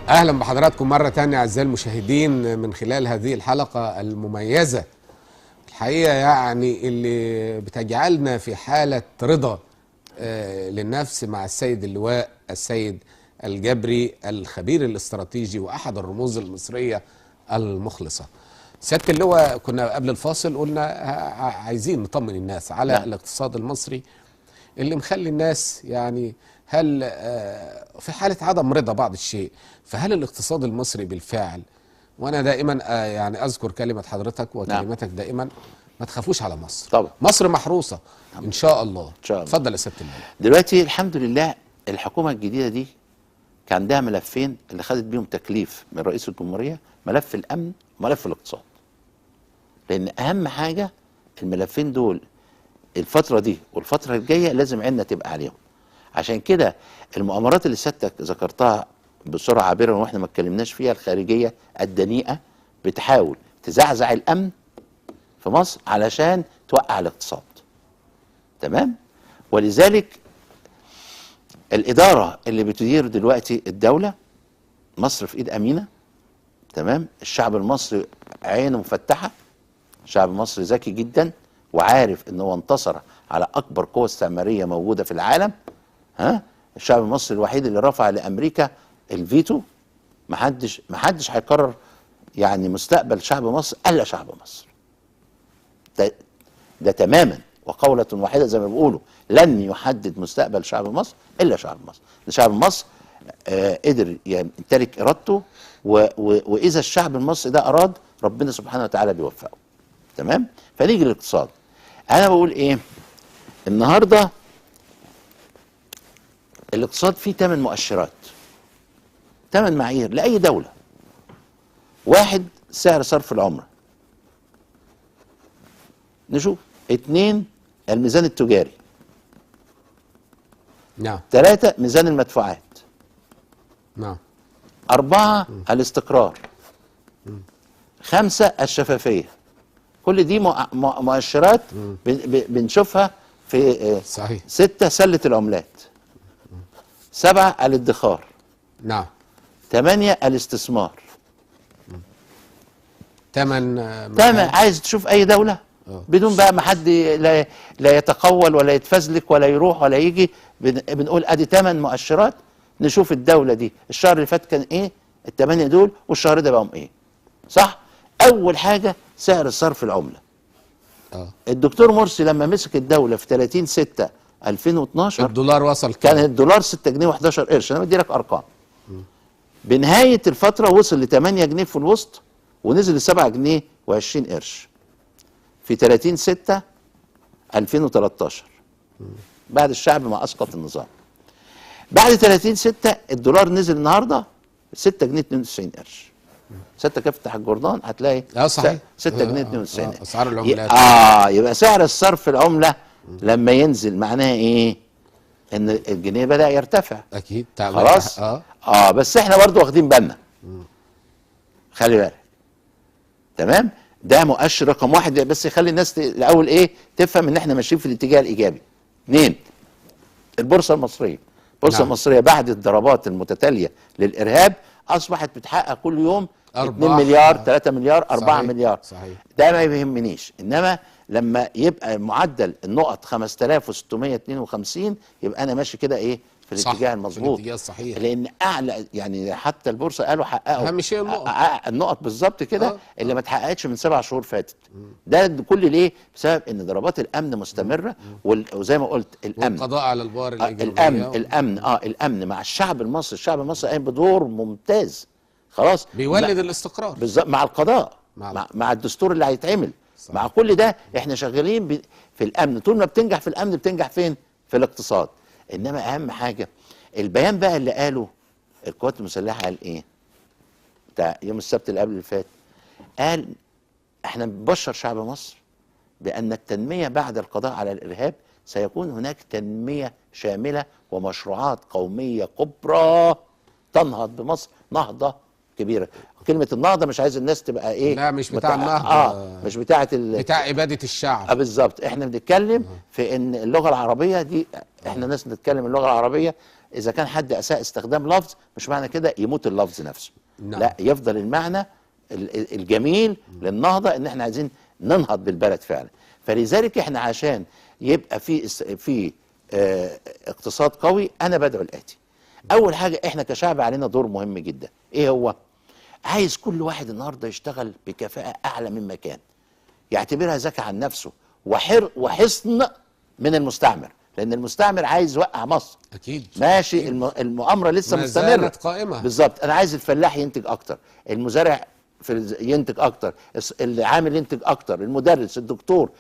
اهلا بحضراتكم مره تانية اعزائي المشاهدين من خلال هذه الحلقه المميزه الحقيقه، يعني اللي بتجعلنا في حاله رضا للنفس مع السيد اللواء السيد الجبري الخبير الاستراتيجي واحد الرموز المصريه المخلصه. سياده اللواء، كنا قبل الفاصل قلنا عايزين نطمن الناس على الاقتصاد المصري اللي مخلي الناس يعني هل في حالة عدم رضا بعض الشيء، فهل الاقتصاد المصري بالفعل، وانا دائما يعني اذكر كلمة حضرتك وكلمتك دائما، ما تخافوش على مصر. طبعا مصر محروسة ان شاء الله. ان شاء الله. اتفضل يا سيادة اللواء. دلوقتي الحمد لله الحكومة الجديدة دي كان عندها ملفين اللي خدت بيهم تكليف من رئيس الجمهورية، ملف الامن وملف الاقتصاد. لان اهم حاجة الملفين دول الفترة دي والفترة الجاية لازم عيننا تبقى عليهم. عشان كده المؤامرات اللي سيادتك ذكرتها بسرعه عابره واحنا ما اتكلمناش فيها، الخارجيه الدنيئه بتحاول تزعزع الامن في مصر علشان توقع الاقتصاد. تمام؟ ولذلك الاداره اللي بتدير دلوقتي الدوله، مصر في ايد امينه. تمام؟ الشعب المصري عينه مفتحه، الشعب المصري ذكي جدا وعارف ان هو انتصر على اكبر قوه استعماريه موجوده في العالم. الشعب المصري الوحيد اللي رفع لامريكا الفيتو. محدش هيقرر يعني مستقبل شعب مصر الا شعب مصر. ده تماما وقولة واحدة زي ما بيقولوا، لن يحدد مستقبل شعب مصر الا شعب مصر. شعب مصر قدر يمتلك ارادته، واذا الشعب المصري ده اراد ربنا سبحانه وتعالى بيوفقه. تمام؟ فنيجي للاقتصاد. انا بقول ايه النهارده؟ الاقتصاد فيه 8 مؤشرات، 8 معايير لأي دولة. 1 سعر صرف العملة، نشوف. 2 الميزان التجاري. نعم. 3 ميزان المدفوعات. نعم. 4 الاستقرار. 5 الشفافية. كل دي مؤشرات بنشوفها في صحيح. 6 سلة العملات. 7 الادخار. نعم. 8 الاستثمار. 8 عايز تشوف اي دولة بدون بقى ما حد لا يتقول ولا يتفزلك ولا يروح ولا يجي، بنقول ادي 8 مؤشرات نشوف الدولة دي الشهر اللي فات كان ايه، ال8 دول، والشهر ده بقوا ايه. صح؟ اول حاجة سعر الصرف العملة. الدكتور مرسي لما مسك الدولة في 30/6/2012 الدولار وصل كان الدولار 6 جنيه و11 قرش. انا بدي لك ارقام. بنهايه الفتره وصل ل 8 جنيه في الوسط ونزل ل 7 جنيه و20 قرش في 30/6/2013 بعد الشعب ما اسقط النظام. بعد 30/6 الدولار نزل النهارده 6 جنيه 92 قرش. 6 كده افتح الجردان هتلاقي صحيح 6 جنيه 92 قرش. اسعار العملات. يبقى سعر الصرف العمله لما ينزل معناها ايه؟ ان الجنيه بدأ يرتفع. اكيد. خلاص. بس احنا برضو واخدين بالنا. خلي بالك. تمام؟ ده مؤشر رقم 1 بس يخلي الناس الاول ايه تفهم ان احنا ماشيين في الاتجاه الايجابي. 2 البورصه المصريه. البورصه المصريه بعد الضربات المتتاليه للارهاب اصبحت بتحقق كل يوم 2 مليار 3 مليار 4 مليار. صحيح. ده ما يهمنيش، انما لما يبقى معدل النقط 5652 يبقى انا ماشي كده ايه في الاتجاه المظبوط، في الاتجاه الصحيح. لان اعلى يعني حتى البورصه قالوا حققوا اهم شيء النقط بالظبط كده اللي ما اتحققتش من 7 شهور فاتت. ده كل ليه؟ بسبب ان ضربات الامن مستمره، وزي ما قلت الامن والقضاء على البؤر الايجابيه. الامن مع الشعب المصري. الشعب المصري قايم بدور ممتاز. خلاص، بيولد الاستقرار بالظبط مع القضاء، مع الدستور اللي هيتعمل. صح. مع كل ده احنا شغالين في الامن. طول ما بتنجح في الامن بتنجح فين؟ في الاقتصاد. انما اهم حاجه البيان بقى اللي قاله القوات المسلحه. قال ايه؟ بتاع يوم السبت اللي قبل اللي فات. قال احنا بنبشر شعب مصر بان التنميه بعد القضاء على الارهاب سيكون هناك تنميه شامله ومشروعات قوميه كبرى تنهض بمصر نهضه كبيره. كلمه النهضه مش عايز الناس تبقى ايه، لا مش بتاع النهضه، مش بتاعه بتاع اباده الشعب. بالظبط. احنا بنتكلم في ان اللغه العربيه دي، احنا ناس نتكلم اللغه العربيه اذا كان حد اساء استخدام لفظ مش معنى كده يموت اللفظ نفسه. نعم. لا، يفضل المعنى الجميل للنهضه ان احنا عايزين ننهض بالبلد فعلا. فلذلك احنا عشان يبقى في اقتصاد قوي، انا بدعو الاتي. اول حاجه احنا كشعب علينا دور مهم جدا. ايه هو؟ عايز كل واحد النهارده يشتغل بكفاءه اعلى مما كان، يعتبرها زكاه عن نفسه وحصن من المستعمر، لان المستعمر عايز يوقع مصر. اكيد ماشي. المؤامره لسه ما مستمره زالت قائمه. بالظبط. انا عايز الفلاح ينتج اكتر، المزارع ينتج اكتر، العامل ينتج اكتر، المدرس، الدكتور،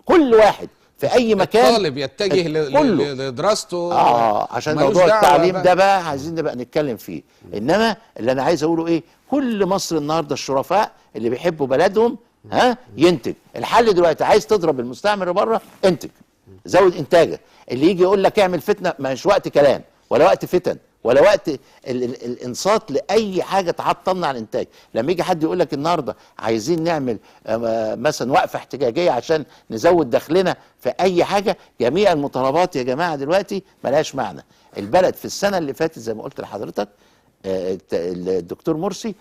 كل واحد في اي مكان الطالب يتجه لدراسته. عشان ملوش موضوع دعوة التعليم بقى. ده بقى عايزين نبقى نتكلم فيه. انما اللي انا عايز اقوله ايه، كل مصر النهارده الشرفاء اللي بيحبوا بلدهم ينتج. الحل دلوقتي عايز تضرب المستعمر بره، انتج، زود انتاجك. اللي يجي يقول لك اعمل فتنه، مش وقت كلام ولا وقت فتن ولا وقت الانصات لاي حاجه تعطلنا عن الانتاج. لما يجي حد يقول لك النهارده عايزين نعمل مثلا وقفه احتجاجيه عشان نزود دخلنا في اي حاجه، جميع المطالبات يا جماعه دلوقتي ملهاش معنى. البلد في السنه اللي فاتت زي ما قلت لحضرتك الدكتور مرسي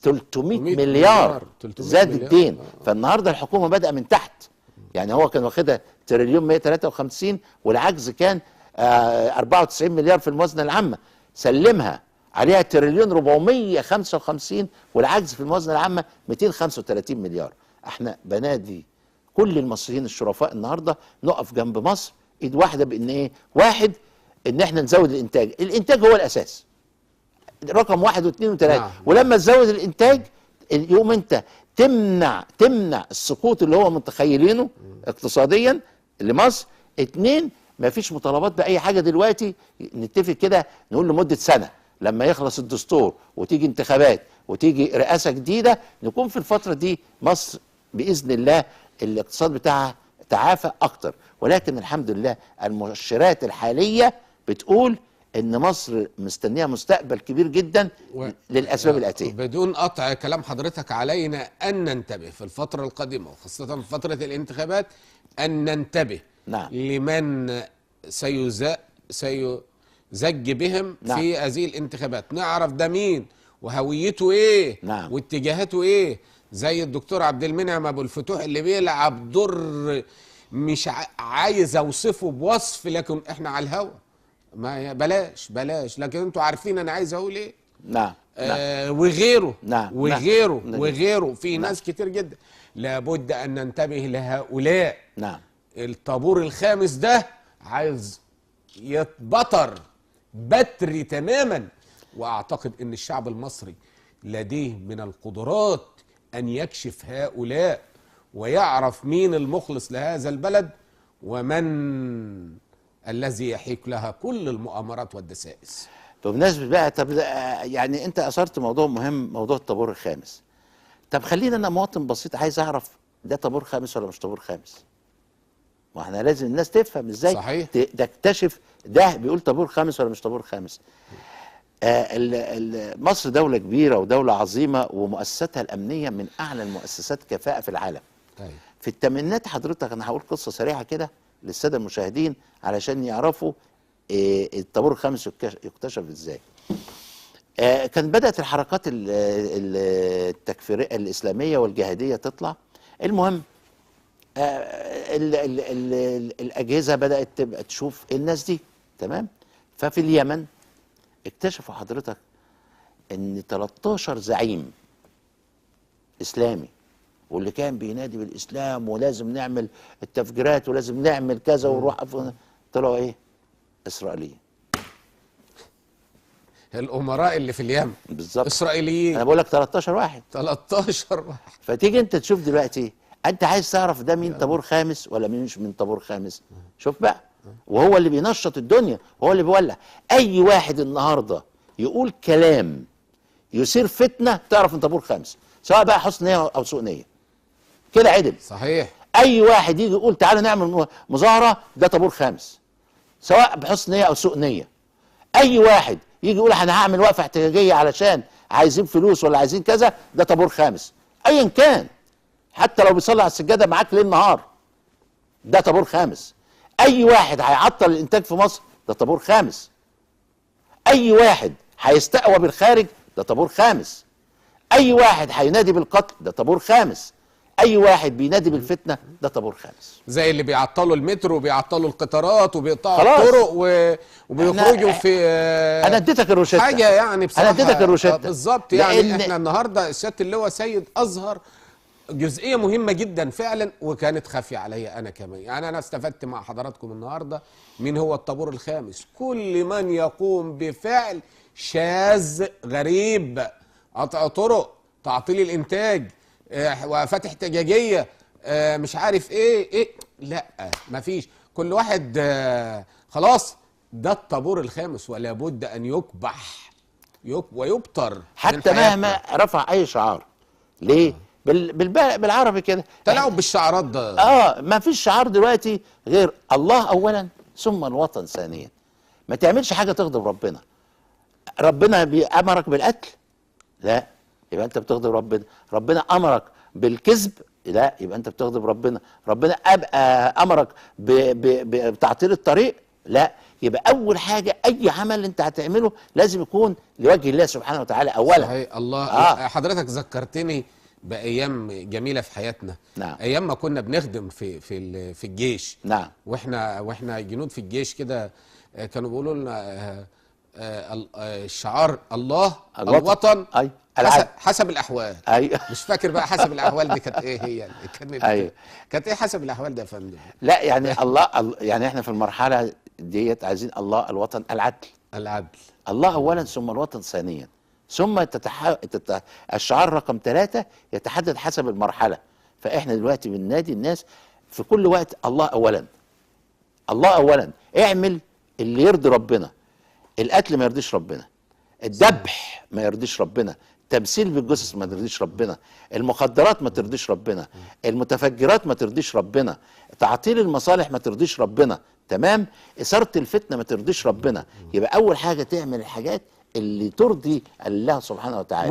300 مليار زاد الدين. فالنهارده الحكومه بدأ من تحت. يعني هو كان واخدها تريليون 153 والعجز كان 94 مليار في الموازنه العامه، سلمها عليها تريليون 455 والعجز في الموازنه العامه 235 مليار. احنا بنادي كل المصريين الشرفاء النهارده نقف جنب مصر ايد واحده، بان ايه؟ واحد، ان احنا نزود الانتاج. الانتاج هو الاساس، رقم 1 و2 و3. نعم. ولما تزود الانتاج يوم انت تمنع السقوط اللي هو متخيلينه اقتصاديا لمصر. 2، ما فيش مطالبات باي حاجه دلوقتي. نتفق كده نقول لمده سنه لما يخلص الدستور وتيجي انتخابات وتيجي رئاسه جديده، نكون في الفتره دي مصر باذن الله الاقتصاد بتاعها تعافى اكتر. ولكن الحمد لله المؤشرات الحاليه بتقول ان مصر مستنيه مستقبل كبير جدا للاسباب الاتيه. بدون قطع كلام حضرتك، علينا ان ننتبه في الفتره القادمه وخاصه في فتره الانتخابات، ان ننتبه نعم. لمن سيزج بهم نعم. في هذه الانتخابات. نعرف ده مين وهويته ايه. نعم. واتجاهاته ايه. زي الدكتور عبد المنعم ابو الفتوح اللي بيلعب دور مش عايز اوصفه بوصف، لكن احنا على الهوا ما بلاش لكن انتوا عارفين انا عايز اقول ايه. نعم. وغيره. نعم. وغيره. نعم. وغيره في نعم. ناس كتير جدا. لابد ان ننتبه لهؤلاء. نعم. الطابور الخامس ده عايز يتبطر بتري تماما. واعتقد ان الشعب المصري لديه من القدرات ان يكشف هؤلاء ويعرف مين المخلص لهذا البلد ومن الذي يحيك لها كل المؤامرات والدسائس. بمناسبة بقى، طب يعني انت اثرت موضوع مهم، موضوع الطابور الخامس. طب خلينا، انا مواطن بسيط عايز اعرف ده طابور خامس ولا مش طابور خامس. ما احنا لازم الناس تفهم ازاي. صحيح. تكتشف ده بيقول طابور خامس ولا مش طابور خامس. مصر دولة كبيرة ودولة عظيمة ومؤسساتها الأمنية من أعلى المؤسسات كفاءة في العالم. أيوة. في الثمانينات حضرتك، أنا هقول قصة سريعة كده للسادة المشاهدين علشان يعرفوا الطابور الخامس يكتشف ازاي. كان بدأت الحركات التكفيرية الإسلامية والجهادية تطلع. المهم الأجهزة بدأت تبقى تشوف الناس دي، تمام. ففي اليمن اكتشفوا حضرتك ان 13 زعيم إسلامي واللي كان بينادي بالإسلام ولازم نعمل التفجيرات ولازم نعمل كذا ونروح طلعوا ايه؟ إسرائيليين. الأمراء اللي في اليمن بالظبط إسرائيليين. أنا بقول لك 13 واحد. 13 واحد. فتيجي أنت تشوف دلوقتي، أنت عايز تعرف ده مين طابور خامس ولا مين مش من طابور خامس. شوف بقى، وهو اللي بينشط الدنيا وهو اللي بيولع. أي واحد النهارده يقول كلام يثير فتنة تعرف من طابور خامس، سواء بقى حسن نية أو سوء نية. كده عدل. صحيح. أي واحد يجي يقول تعالوا نعمل مظاهرة، ده طابور خامس، سواء بحسن نية أو سوء نية. أي واحد يجي يقول أنا هعمل وقفة احتجاجية علشان عايزين فلوس ولا عايزين كذا، ده طابور خامس أيا كان، حتى لو بيصلي على السجادة معاك ليل نهار، ده طابور خامس. أي واحد هيعطل الإنتاج في مصر، ده طابور خامس. اي واحد هيستقوى بالخارج ده طابور خامس، اي واحد هينادي بالقتل ده طابور خامس، اي واحد بينادي بالفتنه ده طابور خامس. زي اللي بيعطلوا المترو وبيعطلوا القطارات وبيقطعوا خلاص. الطرق وبيخرجوا في انا اديتك الروشته، حاجه يعني بصراحه. انا اديتك الروشته بالظبط. يعني احنا النهارده سياده اللواء سيد اظهر جزئيه مهمه جدا فعلا، وكانت خافيه عليا انا كمان. يعني انا استفدت مع حضراتكم النهارده مين هو الطابور الخامس. كل من يقوم بفعل شاذ غريب، قطع طرق، تعطيل الانتاج، وقفات احتجاجيه، مش عارف ايه لا مفيش. كل واحد خلاص ده الطابور الخامس، ولا بد ان يكبح ويبتر حتى مهما رفع اي شعار. ليه؟ بالعربي كده تلاعب بالشعارات ده. ما فيش شعار دلوقتي غير الله اولا ثم الوطن ثانيا. ما تعملش حاجه تغضب ربنا. ربنا امرك بالقتل؟ لا، يبقى انت بتغضب ربنا. ربنا امرك بالكذب؟ لا، يبقى انت بتغضب ربنا. ربنا امرك بتعطيل الطريق؟ لا، يبقى اول حاجه اي عمل انت هتعمله لازم يكون لوجه الله سبحانه وتعالى اولا. صحيح. الله حضرتك ذكرتني بايام جميله في حياتنا. نعم. ايام ما كنا بنخدم في الجيش. نعم. واحنا جنود في الجيش كده، كانوا بيقولوا لنا الشعار الله الوطن حسب الاحوال. ايوه. مش فاكر بقى حسب الاحوال دي كانت ايه هي. كانت ايه حسب الاحوال ده يا فندم؟ لا يعني الله يعني احنا في المرحله ديت عايزين الله الوطن العدل. الله اولا ثم الوطن ثانيا، ثم الشعار رقم 3 يتحدد حسب المرحله. فاحنا دلوقتي بننادي الناس في كل وقت الله اولا. الله اولا. اعمل اللي يرضي ربنا. القتل ما يرضيش ربنا، الذبح ما يرضيش ربنا، تمثيل بالجثث ما ترضيش ربنا، المخدرات ما ترضيش ربنا، المتفجرات ما ترضيش ربنا، تعطيل المصالح ما ترضيش ربنا، تمام؟ إثارة الفتنة ما ترضيش ربنا. يبقى أول حاجة تعمل الحاجات اللي ترضي الله سبحانه وتعالى.